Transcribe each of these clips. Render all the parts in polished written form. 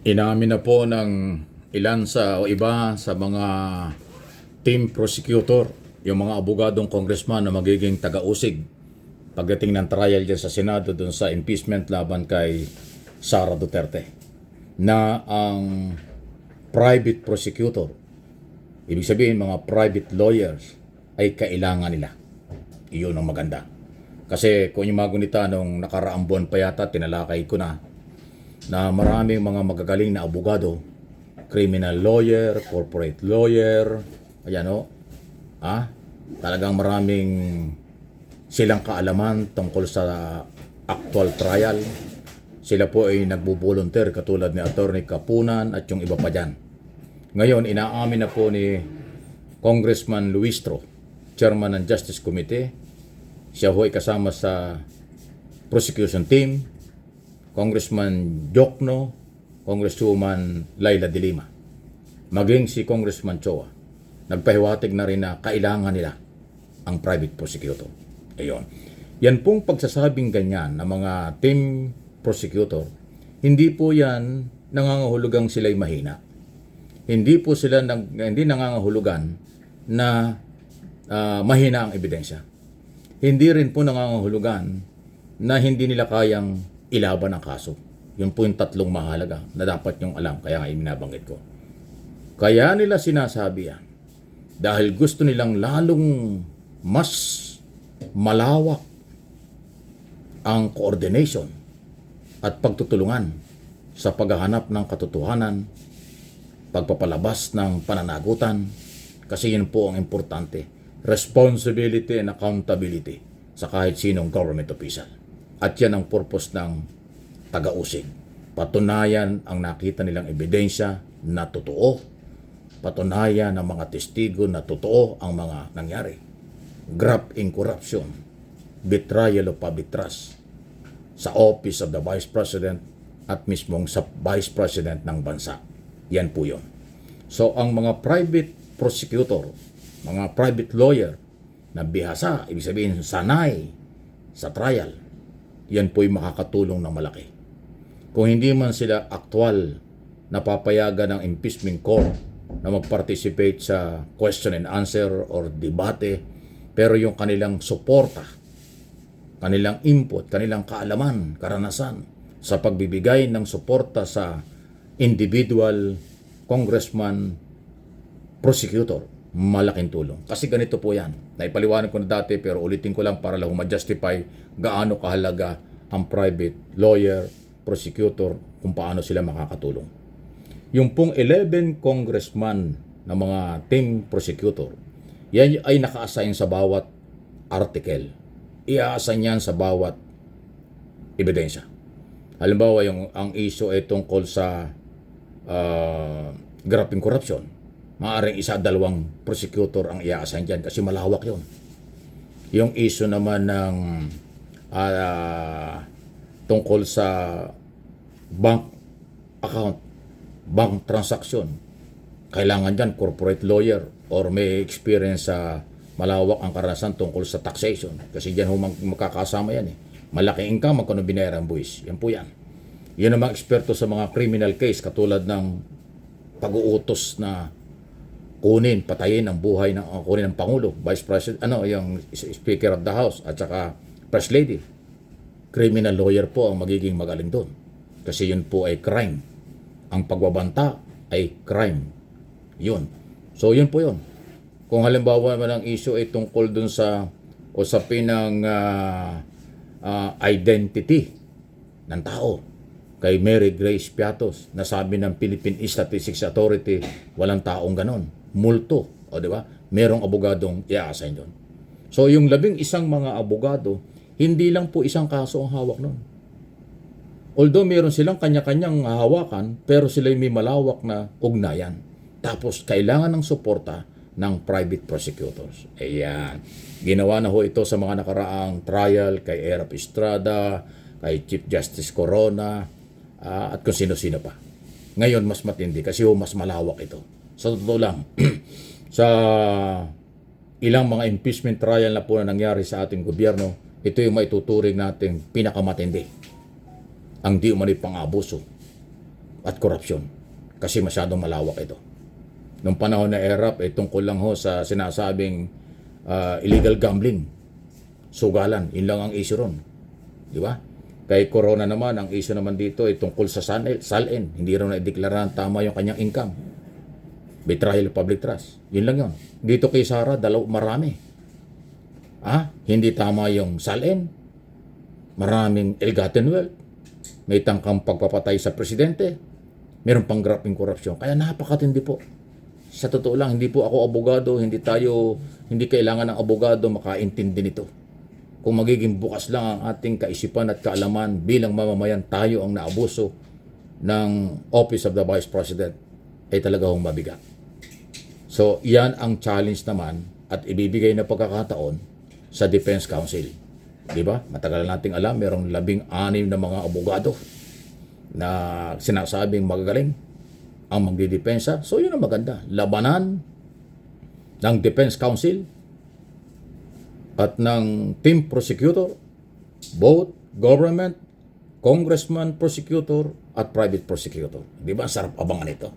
Inamin na po ng ilan sa o iba sa mga team prosecutor, yung mga abogadong congressman na magiging taga-usig pagdating ng trial dyan sa Senado dun sa impeachment laban kay Sara Duterte, na ang private prosecutor, ibig sabihin mga private lawyers, ay kailangan nila. Iyon ang maganda. Kasi kung yung mga gunita nung nakaraang buwan pa yata, tinalakay ko na maraming mga magagaling na abogado, criminal lawyer, corporate lawyer, ayan o, talagang maraming silang kaalaman tungkol sa actual trial. Sila po ay nagbo-volunteer katulad ni Attorney Kapunan at yung iba pa dyan. Ngayon, inaamin na po ni Congressman Luistro, Chairman ng Justice Committee. Siya ho ay kasama sa prosecution team, Congressman Jokno, Congresswoman Laila de Lima, maging si Congressman Choa, nagpahiwatig na rin na kailangan nila ang private prosecutor. Ayun. Yan pong pagsasabing ganyan ng mga team prosecutor, hindi po yan nangangahulugang sila'y mahina. Hindi po sila hindi nangangahulugan na mahina ang ebidensya. Hindi rin po nangangahulugan na hindi nila kayang ilaban ang kaso. Yun po yung tatlong mahalaga na dapat nyong alam, kaya nga ibinabanggit ko. Kaya nila sinasabi yan dahil gusto nilang lalong mas malawak ang coordination at pagtutulungan sa paghahanap ng katotohanan, pagpapalabas ng pananagutan, kasi yun po ang importante. Responsibility and accountability sa kahit sinong government official. At yan ang purpose ng taga-usig. Patunayan ang nakita nilang ebidensya na totoo. Patunayan ng mga testigo na totoo ang mga nangyari. Graft in corruption, betrayal of public trust sa Office of the Vice President at mismong sa Vice President ng bansa. Yan po yun. So ang mga private prosecutor, mga private lawyer na bihasa, ibig sabihin sanay sa trial, yan po'y makakatulong ng malaki. Kung hindi man sila aktual na papayagan ng impeachment court na mag-participate sa question and answer or debate, pero yung kanilang suporta, kanilang input, kanilang kaalaman, karanasan sa pagbibigay ng suporta sa individual congressman prosecutor, malaking tulong. Kasi ganito po yan. Naipaliwanag ko na dati pero ulitin ko lang para lang ma-justify gaano kahalaga ang private lawyer, prosecutor, kung paano sila makakatulong. Yung pong 11 congressman na mga team prosecutor, yan ay naka-assign sa bawat article. I-assign yan sa bawat ebidensya. Halimbawa, ang issue ay tungkol sa graft in corruption. Maaaring isa, dalawang prosecutor ang i-assign dyan kasi malawak yon. Yung issue naman ng tungkol sa bank account, bank transaction, kailangan dyan corporate lawyer or may experience sa malawak ang karanasan tungkol sa taxation. Kasi dyan makakasama yan eh. Malaki income, magkano binayaran buwis. Yan po yan. Yan ang mga eksperto sa mga criminal case katulad ng pag-uutos na kunin, patayin ang buhay ng kunin ng Pangulo, Vice President, yung Speaker of the House at saka First Lady. Criminal lawyer po ang magiging magaling doon. Kasi yun po ay crime. Ang pagbabanta ay crime. Yun. So yun po yun. Kung halimbawa naman ang issue ay tungkol doon sa usapin ng identity ng tao. Kay Mary Grace Piatos, nasabi ng Philippine Statistics Authority, walang taong ganon. Multo, o di ba? Merong abogadong i-assign doon. So yung 11 mga abogado, hindi lang po isang kaso ang hawak noon. Although meron silang kanya-kanyang hawakan, pero sila may malawak na ugnayan. Tapos kailangan ng suporta ng private prosecutors. Ayan. Ginawa na ho ito sa mga nakaraang trial kay Erap Estrada, kay Chief Justice Corona, at kung sino-sino pa. Ngayon mas matindi kasi mas malawak ito. Sa totoo lang, sa ilang mga impeachment trial na po na nangyari sa ating gobyerno, ito yung maituturing nating pinakamatindi. Ang di umano'y pang-abuso at korupsyon. Kasi masyadong malawak ito. Nung panahon na ERAP, tungkol lang ho sa sinasabing illegal gambling. Sugalan, yun lang ang issue ron. Di ba? Kay Corona naman, ang issue naman dito ay tungkol sa SALN. Hindi rin na-deklara tama yung kanyang income. Betrayal of public trust. Yun lang yun. Dito kay Sara, marami. Hindi tama yung SALN. Maraming ill-gotten wealth. May tangkang pagpapatay sa presidente. Meron pang grapping korupsyon. Kaya napakatindi po. Sa totoo lang, hindi po ako abogado. Hindi kailangan ng abogado makaintindi nito. Kung magiging bukas lang ang ating kaisipan at kaalaman bilang mamamayan, tayo ang naabuso ng Office of the Vice President ay talaga hong mabigat. So, yan ang challenge naman at ibibigay na pagkakataon sa Defense Council. Di ba? Matagal nating alam, merong 16 na mga abogado na sinasabing magagaling ang magdidepensa. So, yun ang maganda. Labanan ng Defense Council at ng team prosecutor, both government, congressman prosecutor, at private prosecutor. Di ba? Sarap abangan ito.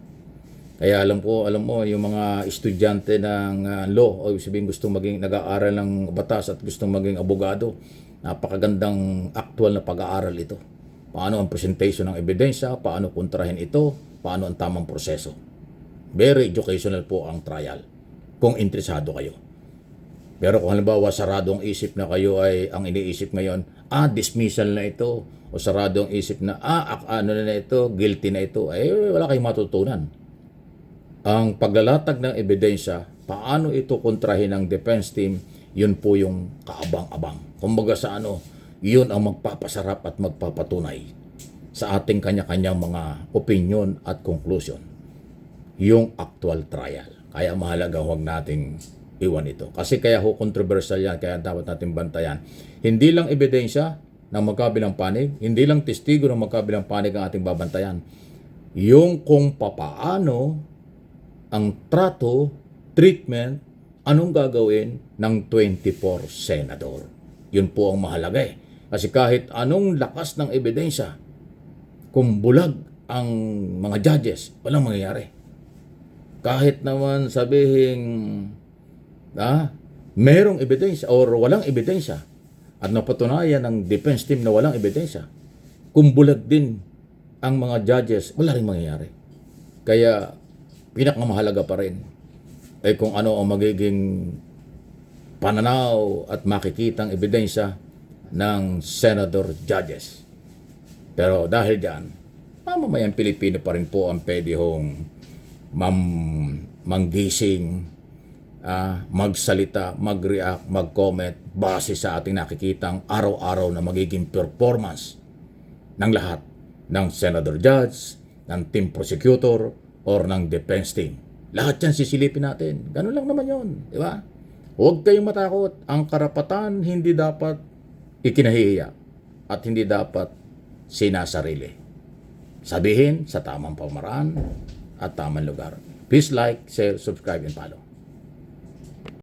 Kaya alam mo, yung mga estudyante ng law, o sabihin gustong maging nag-aaral ng batas at gustong maging abogado, napakagandang actual na pag-aaral ito. Paano ang presentation ng ebidensya, paano kontrahin ito, paano ang tamang proseso. Very educational po ang trial, kung interesado kayo. Pero kung halimbawa sarado ang isip na kayo ay ang iniisip ngayon, dismissal na ito, o sarado ang isip na, na ito, guilty na ito, wala kayong matutunan. Ang paglalatag ng ebidensya, paano ito kontrahin ng defense team, yun po yung kaabang-abang. Kumbaga sa yun ang magpapasarap at magpapatunay sa ating kanya-kanyang mga opinion at conclusion. Yung actual trial. Kaya mahalaga huwag nating iwan ito. Kasi kaya controversial yan, kaya dapat natin bantayan. Hindi lang ebidensya ng magkabilang panig, hindi lang testigo ng magkabilang panig ang ating babantayan. Yung kung papaano ang trato, treatment, anong gagawin ng 24 senador. Yun po ang mahalaga Kasi kahit anong lakas ng ebidensya, kung bulag ang mga judges, walang mangyayari. Kahit naman sabihin, merong ebidensya or walang ebidensya at napatunayan ng defense team na walang ebidensya, kung bulag din ang mga judges, wala rin mangyayari. Kaya pinakamahalaga pa rin ay kung ano ang magiging pananaw at makikitang ebidensya ng senador judges. Pero dahil diyan, mamamayang Pilipino pa rin po ang pwede hong manggising, magsalita, mag-react, mag-comment base sa ating nakikitang araw-araw na magiging performance ng lahat ng senador judge, ng team prosecutor, or ng defense team. Lahat yan sisilipin natin. Ganun lang naman yun. Di ba? Huwag kayong matakot. Ang karapatan hindi dapat ikinahihiya at hindi dapat sinasarili. Sabihin sa tamang pamaraan at tamang lugar. Please like, share, subscribe, and follow.